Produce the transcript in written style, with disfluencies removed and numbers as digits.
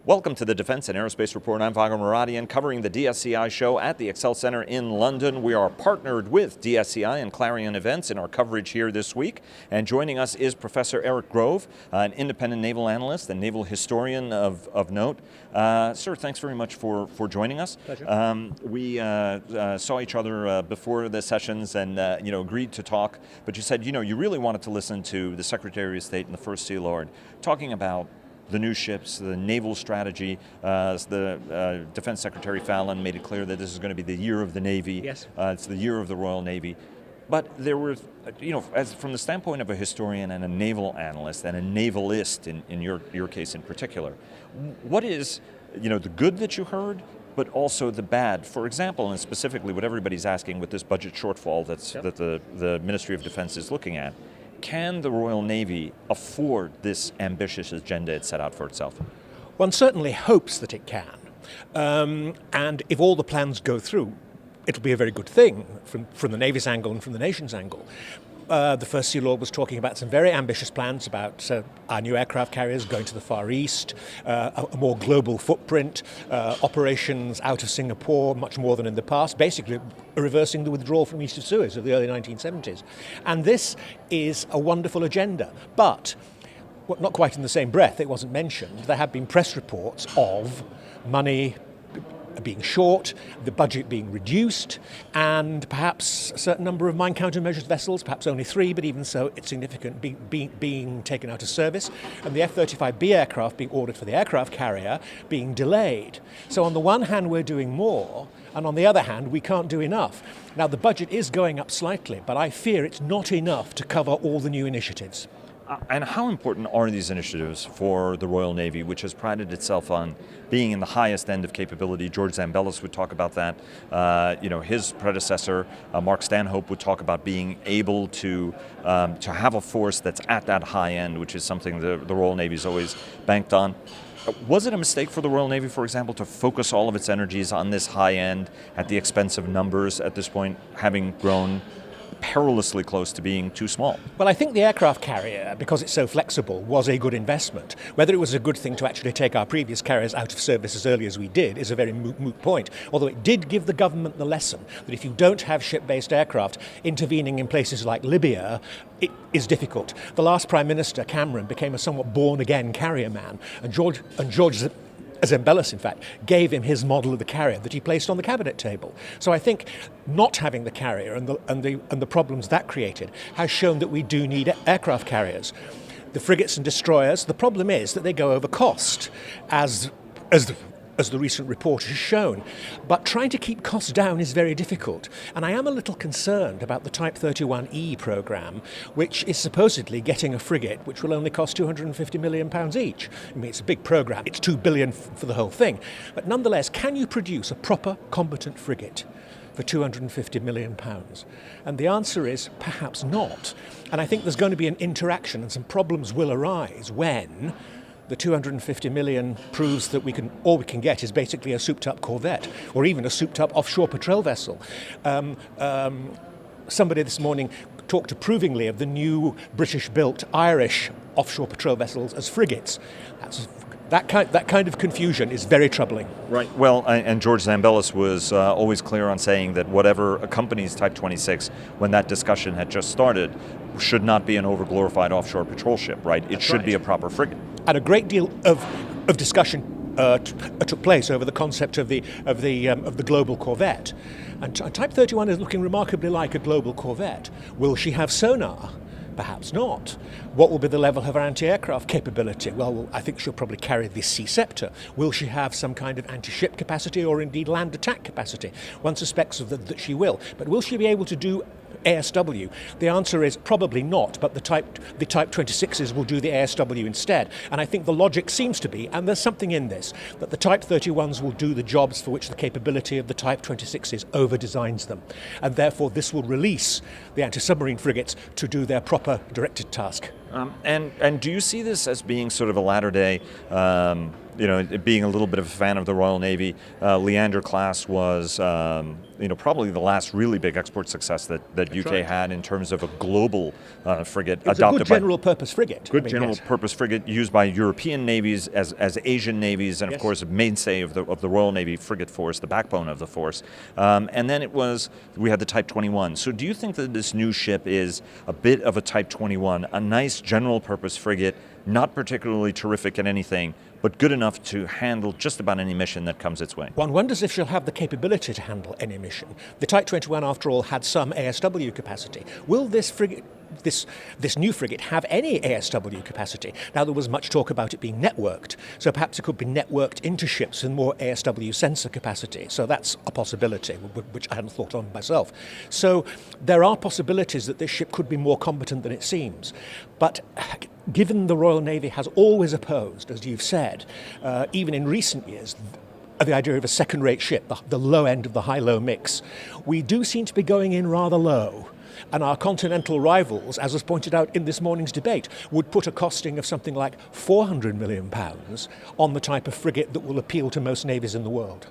Welcome to the Defense and Aerospace Report. I'm Vago Muradian, covering the DSCI show at the Excel Center in London. We are partnered with DSCI and Clarion Events in our coverage here this week. And joining us is Professor Eric Grove, an independent naval analyst and naval historian of note. Sir, thanks very much for joining us. Pleasure. We saw each other before the sessions and agreed to talk. But you said you really wanted to listen to the Secretary of State and the First Sea Lord talking about the new ships, the naval strategy. The Defense Secretary Fallon made it clear that this is going to be the year of the Navy. Yes. It's the year of the Royal Navy. But there were, as from the standpoint of a historian and a naval analyst and a navalist in your case in particular, what is, the good that you heard, but also the bad? For example, and specifically what everybody's asking with this budget shortfall that the Ministry of Defense is looking at, can the Royal Navy afford this ambitious agenda it set out for itself? One certainly hopes that it can. And if all the plans go through, it'll be a very good thing from the Navy's angle and from the nation's angle. The First Sea Lord was talking about some very ambitious plans about our new aircraft carriers going to the Far East, a more global footprint, operations out of Singapore, much more than in the past, basically reversing the withdrawal from East of Suez of the early 1970s. And this is a wonderful agenda. But, not quite in the same breath, it wasn't mentioned, there have been press reports of money being short, the budget being reduced, and perhaps a certain number of mine countermeasures vessels, perhaps only 3, but even so, it's significant, being taken out of service, and the F-35B aircraft being ordered for the aircraft carrier being delayed. So on the one hand, we're doing more, and on the other hand, we can't do enough. Now, the budget is going up slightly, but I fear it's not enough to cover all the new initiatives. And how important are these initiatives for the Royal Navy, which has prided itself on being in the highest end of capability? George Zambellis would talk about that. His predecessor, Mark Stanhope, would talk about being able to have a force that's at that high end, which is something the Royal Navy's always banked on. Was it a mistake for the Royal Navy, for example, to focus all of its energies on this high end at the expense of numbers at this point, having grown perilously close to being too small? Well, I think the aircraft carrier, because it's so flexible, was a good investment. Whether it was a good thing to actually take our previous carriers out of service as early as we did is a very moot point. Although it did give the government the lesson that if you don't have ship-based aircraft, intervening in places like Libya, it is difficult. The last Prime Minister, Cameron, became a somewhat born-again carrier man, and George Zambellis, in fact, gave him his model of the carrier that he placed on the cabinet table. So I think not having the carrier and the problems that created has shown that we do need aircraft carriers. The frigates and destroyers, the problem is that they go over cost, as the recent report has shown. But trying to keep costs down is very difficult. And I am a little concerned about the Type 31E programme, which is supposedly getting a frigate which will only cost £250 million each. I mean, it's a big programme. It's £2 billion for the whole thing. But nonetheless, can you produce a proper, competent frigate for £250 million? And the answer is perhaps not. And I think there's going to be an interaction, and some problems will arise when the 250 million proves that all we can get is basically a souped-up corvette, or even a souped-up offshore patrol vessel. Somebody this morning talked approvingly of the new British-built Irish offshore patrol vessels as frigates. That kind of confusion is very troubling. Right. Well, and George Zambellis was always clear on saying that whatever accompanies Type 26, when that discussion had just started, should not be an over-glorified offshore patrol ship, right? It should be a proper frigate. And a great deal of discussion took place over the concept of the global corvette. And Type 31 is looking remarkably like a global corvette. Will she have sonar? Perhaps not. What will be the level of her anti-aircraft capability? Well, I think she'll probably carry the Sea Scepter. Will she have some kind of anti-ship capacity or indeed land attack capacity? One suspects that she will. But will she be able to do ASW? The answer is probably not, but the Type 26s will do the ASW instead. And I think the logic seems to be, and there's something in this, that the Type 31s will do the jobs for which the capability of the Type 26s over-designs them. And therefore this will release the anti-submarine frigates to do their proper directed task. And do you see this as being sort of a latter-day being a little bit of a fan of the Royal Navy, Leander class was probably the last really big export success that UK right. had in terms of a global frigate It's a good general purpose frigate. Good general purpose frigate used by European navies as Asian navies, and of course a mainstay of the Royal Navy frigate force, the backbone of the force. And then we had the Type 21. So do you think that this new ship is a bit of a Type 21, a nice general purpose frigate, not particularly terrific at anything, but good enough to handle just about any mission that comes its way? One wonders if she'll have the capability to handle any mission. The Type 21, after all, had some ASW capacity. Will this frigate, this new frigate, have any ASW capacity? Now, there was much talk about it being networked, so perhaps it could be networked into ships with more ASW sensor capacity. So that's a possibility, which I hadn't thought on myself. So there are possibilities that this ship could be more competent than it seems. But given the Royal Navy has always opposed, as you've said, even in recent years, the idea of a second-rate ship, the low end of the high-low mix, we do seem to be going in rather low. And our continental rivals, as was pointed out in this morning's debate, would put a costing of something like £400 million on the type of frigate that will appeal to most navies in the world.